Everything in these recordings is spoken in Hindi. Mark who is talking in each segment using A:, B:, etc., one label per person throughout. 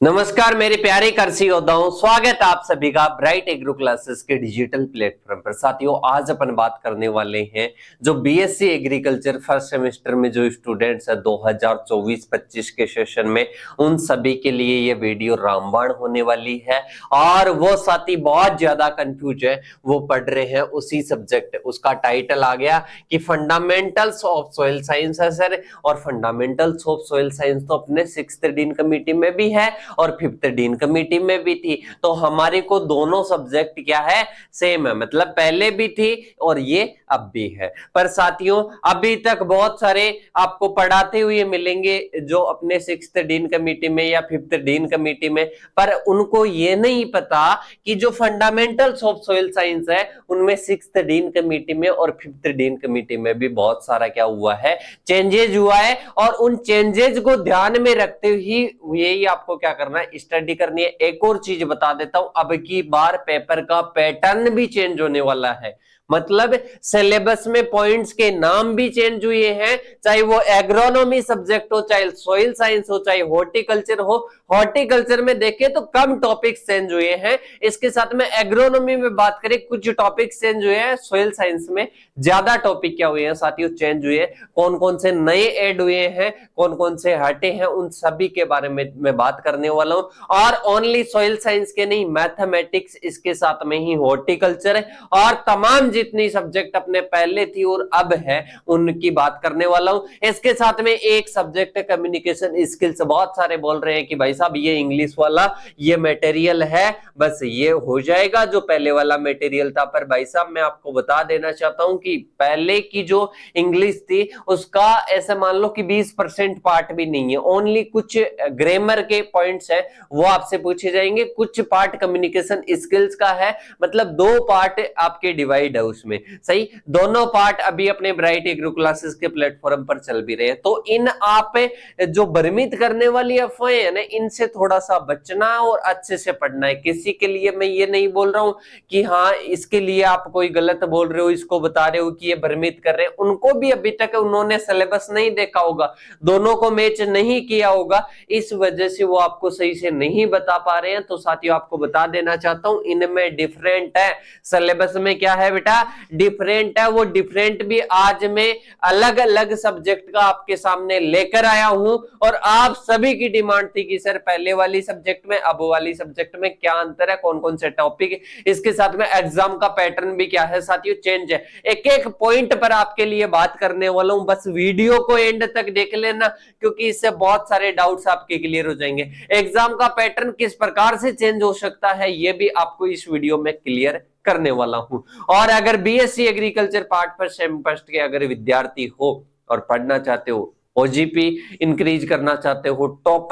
A: नमस्कार मेरे प्यारे कृषि योद्धाओं, स्वागत है आप सभी का ब्राइट एग्रो क्लासेस के डिजिटल प्लेटफॉर्म पर। साथियों, आज अपन बात करने वाले हैं जो बीएससी एग्रीकल्चर फर्स्ट सेमेस्टर में जो स्टूडेंट्स है 2024-25 के सेशन में, उन सभी के लिए ये वीडियो रामबाण होने वाली है। और वो साथी बहुत ज्यादा कंफ्यूज है, वो पढ़ रहे हैं उसी सब्जेक्ट, उसका टाइटल आ गया कि फंडामेंटल्स ऑफ सॉइल साइंस है सर। और फंडामेंटल्स ऑफ सॉइल साइंस तो अपने 6th डीन कमेटी में भी है और 5th डीन कमेटी में भी थी, तो हमारे को दोनों सब्जेक्ट क्या है, सेम है। मतलब पहले भी थी और ये अब भी है। पर साथियों, अभी तक बहुत सारे आपको पढ़ाते हुए मिलेंगे जो अपने 6th डीन कमेटी में या 5th डीन कमेटी में, पर उनको ये नहीं पता कि जो फंडामेंटल्स ऑफ सॉइल साइंस है उनमें 6th डीन कमेटी में और 5th डीन कमेटी में भी बहुत सारा क्या हुआ है, चेंजेज हुआ है। और उन चेंजेज को ध्यान में रखते ही यही आपको क्या करना है, स्टडी करनी है। एक और चीज बता देता हूं, अब की बार पेपर का पैटर्न भी चेंज होने वाला है। मतलब सिलेबस में पॉइंट्स के नाम भी चेंज हुए हैं, चाहे वो एग्रोनॉमी सब्जेक्ट हो, चाहे सॉइल साइंस हो, चाहे हॉर्टिकल्चर हो। हॉर्टिकल्चर में देखें तो कम टॉपिक्स चेंज हुए हैं, इसके साथ में एग्रोनॉमी में बात करें कुछ टॉपिक्स चेंज हुए हैं, सॉइल साइंस में ज्यादा टॉपिक क्या हुए हैं साथियों, चेंज हुए हैं। कौन कौन से नए ऐड हुए हैं, कौन कौन से हटे हैं, उन सभी के बारे में मैं बात करने वाला हूं। और ओनली सॉइल साइंस के नहीं, मैथमेटिक्स इसके साथ में ही हॉर्टिकल्चर है, और तमाम जितनी सब्जेक्ट अपने पहले थी और अब है उनकी बात करने वाला हूं। इसके साथ में एक सब्जेक्ट है कम्युनिकेशन स्किल्स। बहुत सारे बोल रहे हैं कि भाई साहब ये इंग्लिश वाला ये मटेरियल है, बस ये हो जाएगा जो पहले वाला मटेरियल था। पर भाई साहब मैं आपको बता देना चाहता हूं कि पहले की जो इंग्लिश थी उसका ऐसे मान लो कि 20% पार्ट भी नहीं है, ओनली कुछ ग्रामर के पॉइंट्स है वो आपसे पूछे जाएंगे, कुछ पार्ट कम्युनिकेशन स्किल्स का है। मतलब 2 पार्ट आपके डिवाइड है उसमें, सही। दोनों पार्ट अभी अपने ब्राइट एग्रो क्लासेस के प्लेटफॉर्म पर चल भी रहे हैं। तो इन आप जो भ्रमित करने वाली अफवाहें है ना, इनसे थोड़ा सा बचना और अच्छे से पढ़ना है। किसी के लिए मैं ये नहीं बोल रहा हूं कि हाँ इसके लिए आप कोई गलत बोल रहे हो, इसको बता रहे हो कि ये भ्रमित कर रहे हैं। उनको भी अभी तक उन्होंने सिलेबस नहीं देखा होगा, दोनों को मैच नहीं किया होगा, इस वजह से वो आपको सही से नहीं बता पा रहे हैं। तो साथियों आपको बता देना चाहता हूं, इनमें डिफरेंट है। सिलेबस में क्या है बेटा, डिफरेंट है। वो डिफरेंट भी आज मैं अलग अलग सब्जेक्ट का आपके सामने लेकर आया हूं। और आप सभी की डिमांड थी कि सर पहले वाली सब्जेक्ट में अब वाली सब्जेक्ट में क्या अंतर है, कौन कौन से टॉपिक, इसके साथ में एग्जाम का पैटर्न भी क्या है साथियों, चेंज है। एक एक पॉइंट पर आपके लिए बात करने वाला हूं, बस वीडियो को एंड तक देख लेना, क्योंकि इससे बहुत सारे डाउट्स आपके क्लियर हो जाएंगे। एग्जाम का पैटर्न किस प्रकार से चेंज हो सकता है ये भी आपको इस वीडियो में क्लियर करने वाला हूं। और अगर बीएससी एग्रीकल्चर पार्ट पर सेम फर्स्ट के अगर विद्यार्थी हो और पढ़ना चाहते हो, ओजीपी इंक्रीज करना चाहते हो, टॉप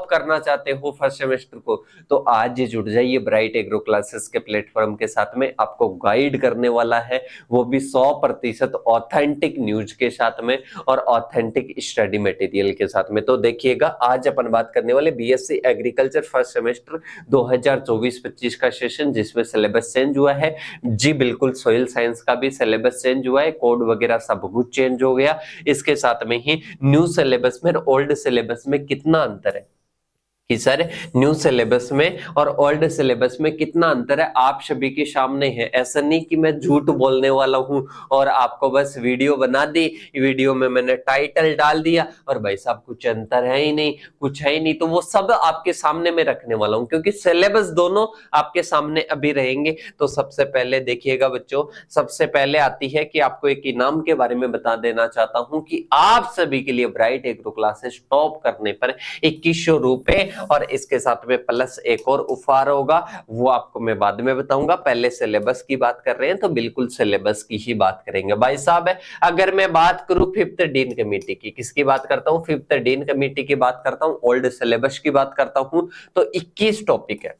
A: करना चाहते हो फर्स्ट सेमेस्टर को, तो आज जुड़ जाइए ब्राइट एग्रो क्लासेस के प्लेटफॉर्म के साथ में। आपको गाइड करने वाला है, वो भी 100% ऑथेंटिक न्यूज के साथ में और ऑथेंटिक स्टडी मटेरियल के साथ में। तो देखिएगा, आज अपन बात करने वाले बीएससी एग्रीकल्चर फर्स्ट सेमेस्टर 2024-25 का सेशन, जिसमें सिलेबस चेंज हुआ है। जी बिल्कुल, सॉइल साइंस का भी सिलेबस चेंज हुआ है, कोड वगैरह सब कुछ चेंज हो गया। इसके साथ में ही न्यू सिलेबस में और ओल्ड सिलेबस में कितना अंतर है, कि सर न्यू सिलेबस में और ओल्ड सिलेबस में कितना अंतर है, आप सभी के सामने है। ऐसा नहीं कि मैं झूठ बोलने वाला हूं और आपको बस वीडियो बना दी, वीडियो में मैंने टाइटल डाल दिया और भाई साहब कुछ अंतर है ही नहीं, कुछ है ही नहीं। तो वो सब आपके सामने में रखने वाला हूं, क्योंकि सिलेबस दोनों आपके सामने अभी रहेंगे। तो सबसे पहले देखिएगा बच्चों, सबसे पहले आती है कि आपको एक इनाम के बारे में बता देना चाहता हूं कि आप सभी के लिए ब्राइट एग्रो क्लासेस टॉप करने पर 2100 रुपए और इसके साथ में प्लस एक और ऑफर होगा, वो आपको मैं बाद में बताऊंगा। पहले सिलेबस की बात कर रहे हैं तो बिल्कुल सिलेबस की ही बात करेंगे भाई साहब। अगर मैं बात करूं 5th डीन कमेटी की, किसकी बात करता हूं, 5th डीन कमेटी की बात करता हूं, ओल्ड सिलेबस की बात करता हूं, तो 21 टॉपिक है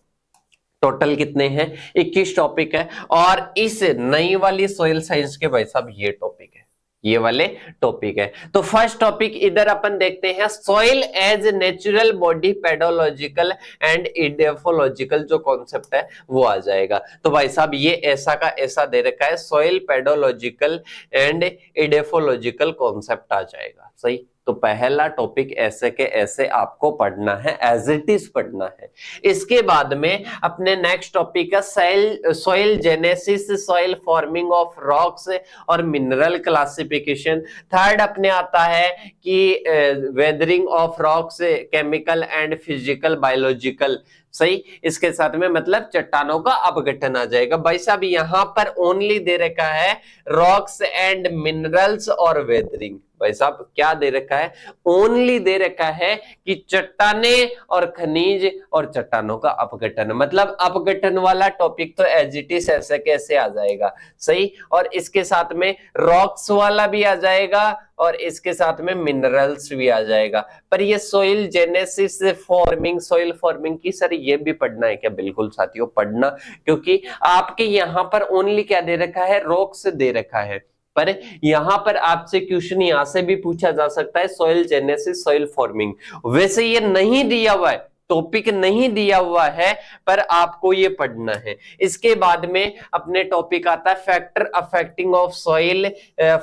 A: टोटल। कितने हैं, 21 टॉपिक है। और इस नई वाली सोइल साइंस के भाई साहब ये टॉपिक है, ये वाले टॉपिक है। तो फर्स्ट टॉपिक इधर अपन देखते हैं, soil as natural body pedological and edaphological जो कॉन्सेप्ट है वो आ जाएगा। तो भाई साहब ये ऐसा का ऐसा दे रखा है, सॉइल पेडोलॉजिकल एंड इडेफोलॉजिकल कॉन्सेप्ट आ जाएगा, सही। तो पहला टॉपिक ऐसे के ऐसे आपको पढ़ना है, एज इट इज पढ़ना है। इसके बाद में अपने नेक्स्ट टॉपिक है soil genesis, soil forming of rocks और मिनरल क्लासिफिकेशन। थर्ड अपने आता है कि weathering of rocks, chemical and physical biological, सही। इसके साथ में मतलब चट्टानों का अपघटन आ जाएगा। भाई साहब यहां पर ओनली दे रखा है रॉक्स एंड मिनरल्स और वेदरिंग। भाई साहब क्या दे रखा है? ओनली दे रखा है कि चट्टाने और खनिज और चट्टानों का अपघटन, मतलब अपघटन वाला टॉपिक तो एज इट इज ऐसे कैसे आ जाएगा, सही। और इसके साथ में रॉक्स वाला भी आ जाएगा और इसके साथ में मिनरल्स भी आ जाएगा। पर ये soil genesis forming, soil forming की सर ये भी पढ़ना है क्या? बिल्कुल साथियों पढ़ना, क्योंकि आपके यहां पर ओनली क्या दे रखा है? रॉक्स दे रखा है। पर यहां पर आपसे क्वेश्चन यहां से भी पूछा जा सकता है सोइल जेनेसिस, सोइल फॉर्मिंग। वैसे ये नहीं दिया हुआ है, टॉपिक नहीं दिया हुआ है, पर आपको ये पढ़ना है। इसके बाद में अपने टॉपिक आता है factor affecting of soil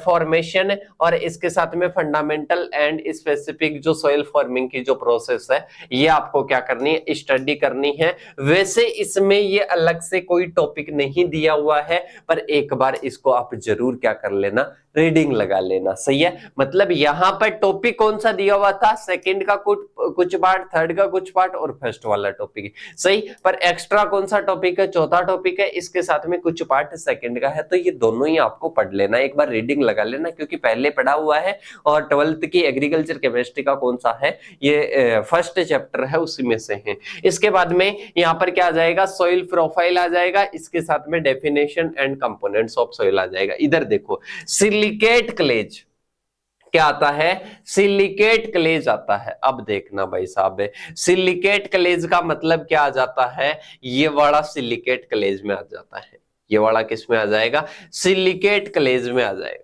A: formation, और इसके साथ में फंडामेंटल एंड स्पेसिफिक जो सॉइल फॉर्मिंग की जो प्रोसेस है ये आपको क्या करनी है? स्टडी करनी है। वैसे इसमें ये अलग से कोई टॉपिक नहीं दिया हुआ है, पर एक बार इसको आप जरूर क्या कर लेना? रीडिंग लगा लेना, सही है। मतलब यहां पर टॉपिक कौन सा दिया हुआ था? सेकंड का कुछ पार्ट, थर्ड का कुछ पार्ट और फर्स्ट वाला टॉपिक, सही। पर एक्स्ट्रा कौन सा टॉपिक है? चौथा टॉपिक है, इसके साथ में कुछ पार्ट सेकंड का है। तो ये दोनों ही आपको पढ़ लेना, एक बार रीडिंग लगा लेना, क्योंकि पहले पढ़ा हुआ है। और 12th की एग्रीकल्चर केमिस्ट्री का कौन सा है? ये फर्स्ट चैप्टर है, उसी में से है। इसके बाद में यहाँ पर क्या आ जाएगा? सॉइल प्रोफाइल आ जाएगा, इसके साथ में definition and components of soil आ जाएगा। इधर देखो सिलिकेट क्लेज क्या आता है? सिलिकेट क्लेज आता है। अब देखना भाई साहब, सिलिकेट क्लेज का मतलब क्या आ जाता है? ये वाला सिलिकेट क्लेज में आ जाता है। ये वाला किस में आ जाएगा? सिलिकेट क्लेज में आ जाएगा।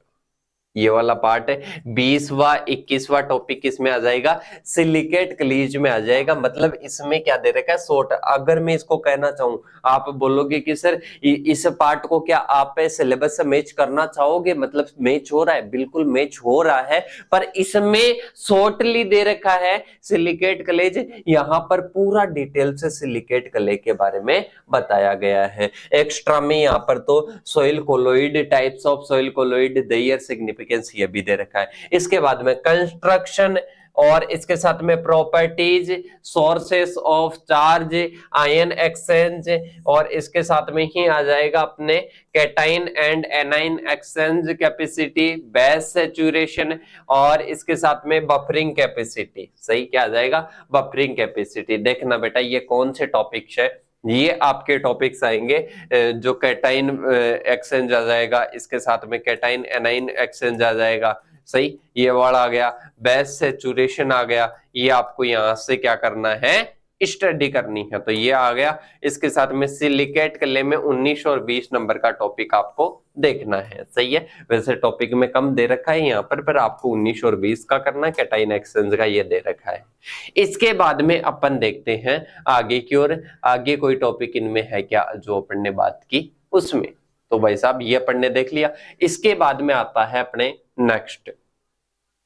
A: ये वाला पार्ट है 20वां 21वां टॉपिक किसमें आ जाएगा? सिलिकेट क्लीज में आ जाएगा। मतलब इसमें क्या दे रखा है? शॉर्ट। अगर मैं इसको कहना चाहूं, आप बोलोगे कि सर इस पार्ट को क्या आप सिलेबस से मैच करना चाहोगे? मतलब मैच हो रहा है, बिल्कुल मैच हो रहा है, पर इसमें शॉर्टली दे रखा है सिलिकेट क्लेज। यहां पर पूरा डिटेल से सिलिकेट क्ले के बारे में बताया गया है। एक्स्ट्रा में यहां पर तो soil colloid, types of soil colloid, their significance ये भी दे रखा है। इसके बाद में कंस्ट्रक्शन, और इसके साथ में properties, sources of charge, ion exchange, और इसके साथ में ही आ जाएगा अपने cation and A9 exchange capacity, base saturation, और इसके साथ में बफरिंग कैपेसिटी। सही क्या आ जाएगा? Buffering capacity. देखना बेटा ये कौन से टॉपिक्स है, ये आपके टॉपिक्स आएंगे। जो कैटाइन एक्सचेंज आ जाएगा, इसके साथ में कैटाइन एनाइन एक्सचेंज आ जाएगा, सही। ये वर्ड आ गया, बेस सैचुरेशन आ गया। ये आपको यहां से क्या करना है? स्टडी करनी है। तो ये आ गया। इसके साथ में सिलिकेट क्ले में 19 और 20 नंबर का टॉपिक आपको देखना है, सही है। वैसे टॉपिक में कम दे रखा है यहाँ पर आपको 19 और 20 का करना है। कैटाइन एक्सचेंज का ये दे रखा है। इसके बाद में अपन देखते हैं आगे की ओर, आगे कोई टॉपिक इनमें है क्या जो अपन ने बात की उसमें। तो भाई साहब ये अपन ने देख लिया। इसके बाद में आता है अपने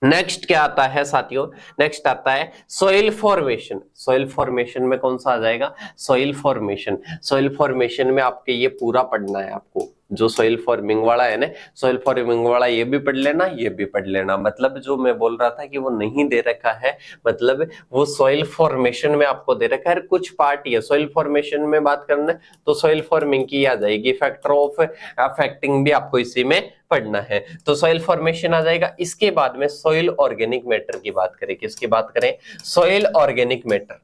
A: नेक्स्ट क्या आता है साथियों? नेक्स्ट आता है सॉइल फॉर्मेशन। सॉइल फॉर्मेशन में कौन सा आ जाएगा? Soil formation. सॉइल फॉर्मेशन में आपके ये पूरा पढ़ना है आपको। जो सॉइल फॉर्मिंग वाला है ना, सॉइल फॉर्मिंग वाला ये भी पढ़ लेना, ये भी पढ़ लेना। मतलब जो मैं बोल रहा था कि वो नहीं दे रखा है, मतलब वो सॉइल फॉर्मेशन में आपको दे रखा है। कुछ पार्ट ये सॉइल फॉर्मेशन में बात करना है तो सॉइल फॉर्मिंग की आ जाएगी। फैक्टर ऑफ अफेक्टिंग भी आपको इसी में पढ़ना है। तो सॉइल फॉर्मेशन आ जाएगा। इसके बाद में सॉइल ऑर्गेनिक मैटर की बात करें। किसकी बात करें? Soil organic matter.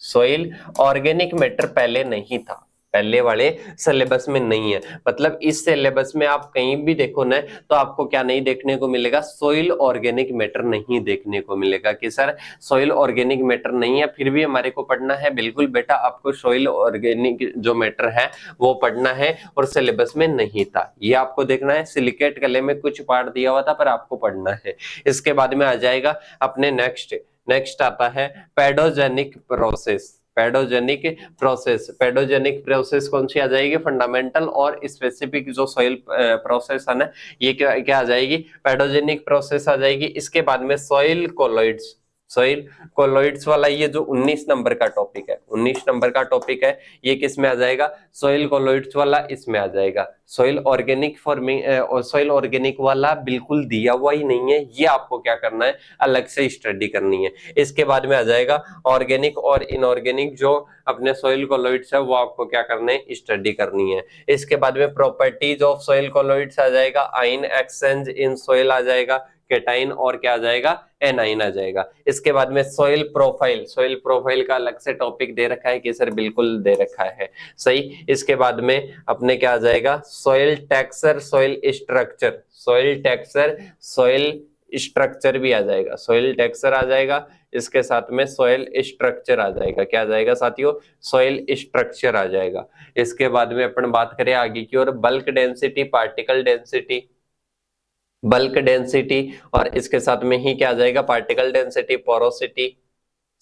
A: Soil organic matter पहले नहीं था, पहले वाले सिलेबस में नहीं है। मतलब इस सिलेबस में आप कहीं भी देखो ना तो आपको क्या नहीं देखने को मिलेगा? सॉइल ऑर्गेनिक मैटर नहीं देखने को मिलेगा कि सर सॉइल ऑर्गेनिक मैटर नहीं है, फिर भी हमारे को पढ़ना है। बिल्कुल बेटा, आपको सॉइल ऑर्गेनिक जो मैटर है वो पढ़ना है और सिलेबस में नहीं था। ये आपको देखना है। सिलिकेट क्ले में कुछ पार्ट दिया हुआ था पर आपको पढ़ना है। इसके बाद में आ जाएगा अपने नेक्स्ट आता है पेडोजेनिक प्रोसेस। पेडोजेनिक प्रोसेस, पेडोजेनिक प्रोसेस कौन सी आ जाएगी, फंडामेंटल और स्पेसिफिक जो सॉइल प्रोसेस है ना, ये क्या क्या आ जाएगी, पेडोजेनिक प्रोसेस आ जाएगी। इसके बाद में सॉइल कोलॉइड्स, सॉइल कोलॉइड्स वाला ये जो 19 नंबर का टॉपिक है, 19 नंबर का टॉपिक है, ये किस में आ जाएगा, सॉइल कोलॉइड्स वाला इसमें आ जाएगा। सॉइल ऑर्गेनिक फॉर्मिंग और सॉइल ऑर्गेनिक वाला बिल्कुल दिया हुआ ही नहीं है, ये आपको क्या करना है, अलग से स्टडी करनी है। इसके बाद में आ जाएगा ऑर्गेनिक और इनऑर्गेनिक जो अपने सॉइल कोलॉइड्स है, वो आपको क्या करने है, स्टडी करनी है। इसके बाद में प्रॉपर्टीज ऑफ सॉइल कोलॉइड्स आ जाएगा, आयन एक्सचेंज इन सॉइल आ जाएगा, केटाइन और क्या आ जाएगा, एनाइन आ जाएगा। इसके बाद में सॉइल प्रोफाइल, सॉइल प्रोफाइल का अलग से टॉपिक दे रखा है कि सर, बिल्कुल दे रखा है, सही। इसके बाद में अपने क्या आ जाएगा, soil texture, soil structure, soil texture, soil structure भी आ जाएगा, सॉइल टेक्सचर आ जाएगा। इसके साथ में सॉइल स्ट्रक्चर आ जाएगा, क्या आ जाएगा साथियों, सॉइल स्ट्रक्चर आ जाएगा। इसके बाद में अपन बात करें आगे की ओर, bulk density, particle density, bulk density, और इसके साथ में ही क्या आ जाएगा, पार्टिकल डेंसिटी, पोरोसिटी,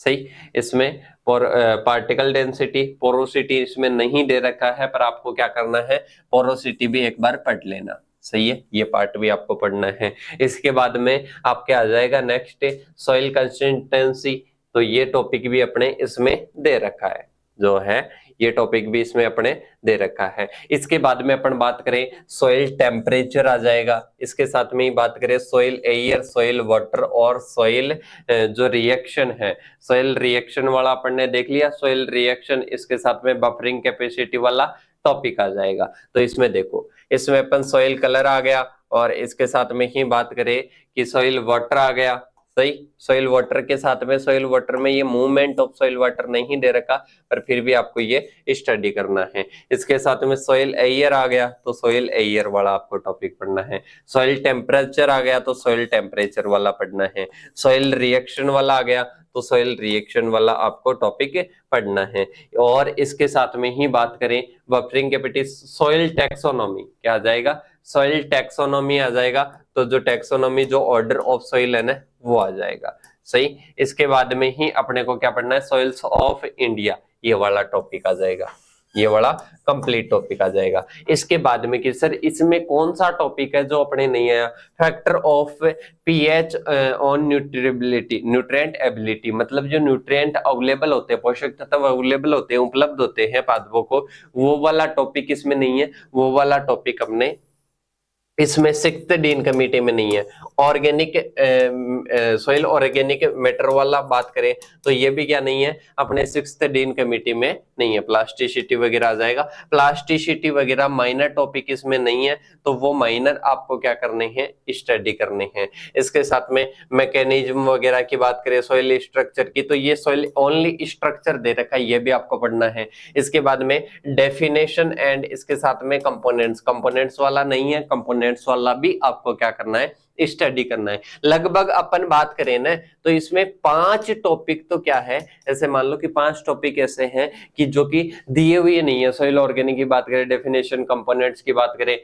A: सही। इसमें पार्टिकल डेंसिटी, पोरोसिटी इसमें नहीं दे रखा है, पर आपको क्या करना है, पोरोसिटी भी एक बार पढ़ लेना, सही है, ये पार्ट भी आपको पढ़ना है। इसके बाद में आपके आ जाएगा नेक्स्ट सॉइल कंसिस्टेंसी, तो ये टॉपिक भी अपने इसमें दे रखा है, जो है ये टॉपिक भी इसमें अपने दे रखा है। इसके बाद में अपन बात करें सॉइल टेम्परेचर आ जाएगा, इसके साथ में ही बात करें सॉइल एयर, सॉइल वाटर और सॉइल जो रिएक्शन है, सॉइल रिएक्शन वाला अपन ने देख लिया, सॉइल रिएक्शन। इसके साथ में बफरिंग कैपेसिटी वाला टॉपिक आ जाएगा। तो इसमें देखो, इसमें अपन सॉइल कलर आ गया, और इसके साथ में ही बात करें कि सॉइल वाटर आ गया, सही। सॉइल वाटर के साथ में, सॉइल वाटर में ये मूवमेंट ऑफ सॉइल वाटर नहीं दे रखा, पर फिर भी आपको ये स्टडी करना है। इसके साथ में सॉइल एयर आ गया, तो सॉइल एयर वाला आपको टॉपिक पढ़ना है। सॉइल टेम्परेचर आ गया, तो सॉइल टेम्परेचर वाला पढ़ना है। सॉइल रिएक्शन वाला आ गया, तो सॉइल रिएक्शन वाला आपको टॉपिक पढ़ना है। और इसके साथ में ही बात करें बफरिंग कैपेसिटी, सॉइल टैक्सोनॉमी, क्या आ जाएगा, सॉइल टैक्सोनॉमी आ जाएगा। तो जो टैक्सोनॉमी, जो ऑर्डर ऑफ सॉइल है ना, वो आ जाएगा, सही। इसके बाद में ही अपने को क्या पढ़ना है, सॉइल्स ऑफ इंडिया, ये वाला टॉपिक आ जाएगा, ये वाला कंप्लीट टॉपिक आ जाएगा। इसके बाद में कि सर, इसमें कौन सा टॉपिक है जो अपने नहीं आया, factor of pH on nutriability, nutrient ability, मतलब जो न्यूट्रिएंट अवेलेबल होते हैं, पोषक तत्व अवेलेबल होते हैं, उपलब्ध होते हैं पादपों को, वो वाला टॉपिक इसमें नहीं है, वो वाला टॉपिक अपने इसमें 6th डीन कमेटी में नहीं है। ऑर्गेनिक सॉइल ऑर्गेनिक मैटर वाला बात करें तो ये भी क्या नहीं है, अपने 6th डीन कमेटी में नहीं है। प्लास्टिसिटी वगैरह आ जाएगा, प्लास्टिसिटी वगैरह माइनर टॉपिक इसमें नहीं है, तो वो माइनर आपको क्या करने हैं, स्टडी करने हैं। इसके साथ में मैकेनिज्म वगैरह की बात करें, सॉइल स्ट्रक्चर की, तो ये सॉइल ओनली स्ट्रक्चर दे रखा है, ये भी आपको पढ़ना है। इसके बाद में डेफिनेशन एंड इसके साथ में कंपोनेंट्स, कंपोनेंट्स वाला नहीं है, कंपोनेंट्स वाला भी आपको क्या करना है, स्टडी करना है। लगभग अपन बात करें ना, तो इसमें 5 टॉपिक तो क्या है, ऐसे मान लो कि 5 टॉपिक ऐसे हैं कि जो कि दिए हुए नहीं है। सॉइल ऑर्गेनिक की बात करें, डेफिनेशन, कंपोनेंट्स की बात करें,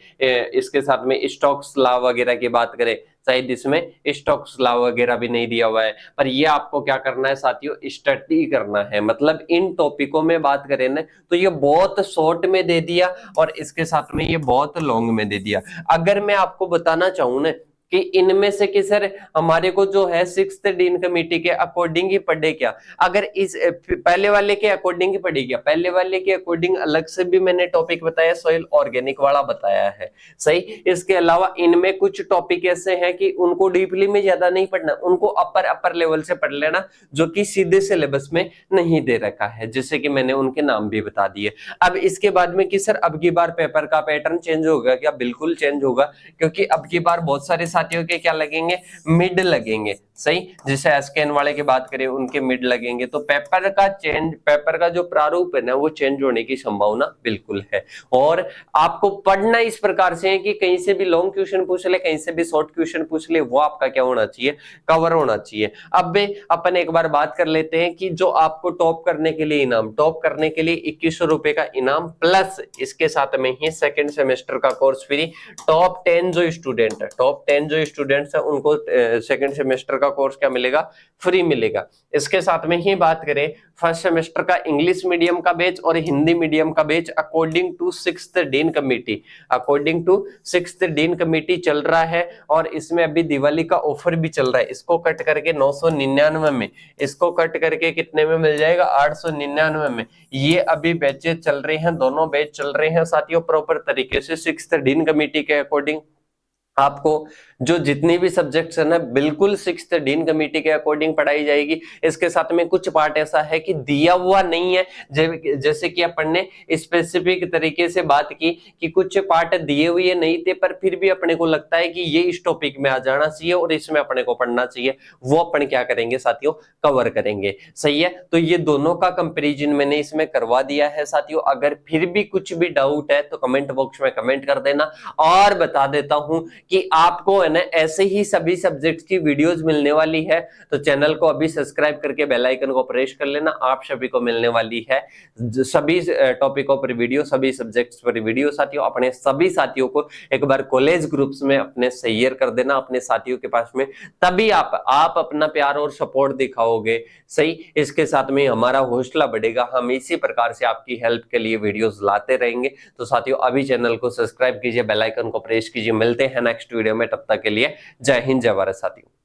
A: इसके साथ में स्टोक्स लॉ वगैरह की बात करें, शायद इसमें स्टोक्स लॉ वगैरह भी नहीं दिया हुआ है, पर ये आपको क्या करना है साथियों, स्टडी करना है। मतलब इन टॉपिकों में बात करें ना, तो ये बहुत शॉर्ट में दे दिया और इसके साथ में ये बहुत लॉन्ग में दे दिया। अगर मैं आपको बताना चाहूं ना कि इनमें से कि सर हमारे को जो है 6th डीन कमेटी के अकॉर्डिंग ही पढ़े क्या, अगर इस पहले वाले के अकॉर्डिंग ही पढ़े क्या, पहले वाले के अकॉर्डिंग अलग से भी मैंने टॉपिक बताया, सॉइल ऑर्गेनिक वाला बताया है, सही। इसके अलावा इनमें कुछ टॉपिक ऐसे हैं कि उनको डीपली में ज्यादा नहीं पढ़ना, उनको अपर लेवल से पढ़ लेना, जो कि सीधे सिलेबस में नहीं दे रखा है, जिससे कि मैंने उनके नाम भी बता दिए। अब इसके बाद में कि सर अब की बार पेपर का पैटर्न चेंज होगा क्या, बिल्कुल चेंज होगा, क्योंकि अब की बार बहुत सारे साथियों के क्या लगेंगे, मिड लगेंगे, सही। जैसे एसकेएन वाले की बात करें, उनके मिड लगेंगे, तो पेपर का चेंज, पेपर का जो प्रारूप है ना, वो चेंज होने की संभावना बिल्कुल है। और आपको पढ़ना इस प्रकार से है कि कहीं से भी लॉन्ग क्वेश्चन पूछ ले, कहीं से भी शॉर्ट क्वेश्चन पूछ ले, वो आपका क्या होना चाहिए, कवर होना चाहिए। अब अपन एक बार बात कर लेते हैं कि जो आपको टॉप करने के लिए इनाम, टॉप करने के लिए 2100 रुपए का इनाम, प्लस इसके साथ में ही सेकेंड सेमेस्टर का कोर्स फ्री। टॉप 10 जो स्टूडेंट है, टॉप 10 इंडियन जो स्टूडेंट्स हैं उनको सेकंड सेमेस्टर का कोर्स क्या मिलेगा, फ्री मिलेगा। इसके साथ में ही बात करें फर्स्ट सेमेस्टर का इंग्लिश मीडियम का बैच और हिंदी मीडियम का batch according to sixth dean committee, according to sixth dean committee चल रहा है। और इसमें अभी दिवाली का ऑफर भी चल रहा है, इसको कट करके 999 में, इसको कट करके कितने में मिल जाएगा, 899 में। ये अभी बैचेस चल रहे हैं, दोनों बैच चल रहे हैं साथियों प्रॉपर तरीके से सिक्स्थ डीन कमेटी के अकॉर्डिंग। आपको जो जितनी भी सब्जेक्ट्स है ना बिल्कुल सिक्स्थ डीन कमेटी के अकॉर्डिंग पढ़ाई जाएगी। इसके साथ में कुछ पार्ट ऐसा है कि दिया हुआ नहीं है, जैसे कि अपन ने स्पेसिफिक तरीके से बात की कि कुछ पार्ट दिए हुए नहीं थे पर फिर भी अपने को लगता है कि ये इस टॉपिक में आ जाना चाहिए और इसमें अपने को पढ़ना चाहिए, वो अपन क्या करेंगे साथियों, कवर करेंगे। सही है, तो ये दोनों का कंपेरिजन मैंने इसमें करवा दिया है साथियों। अगर फिर भी कुछ भी डाउट है तो कमेंट बॉक्स में कमेंट कर देना। और बता देता हूं कि आपको है ना ऐसे ही सभी सब्जेक्ट्स की वीडियोस मिलने वाली है, तो चैनल को अभी सब्सक्राइब करके बेल आइकन को प्रेस कर लेना। आप सभी को मिलने वाली है सभी टॉपिकों पर वीडियो, सभी सब्जेक्ट्स पर वीडियो साथियों। अपने सभी साथियों को एक बार कॉलेज ग्रुप्स में अपने शेयर कर देना अपने साथियों के पास में, तभी आप अपना प्यार और सपोर्ट दिखाओगे। सही, इसके साथ में हमारा हौसला बढ़ेगा, हम इसी प्रकार से आपकी हेल्प के लिए वीडियोस लाते रहेंगे। तो साथियों अभी चैनल को सब्सक्राइब कीजिए, बेल आइकन को प्रेस कीजिए। मिलते हैं नेक्स्ट वीडियो में, तब तक के लिए जय हिंद जय भारत साथियों।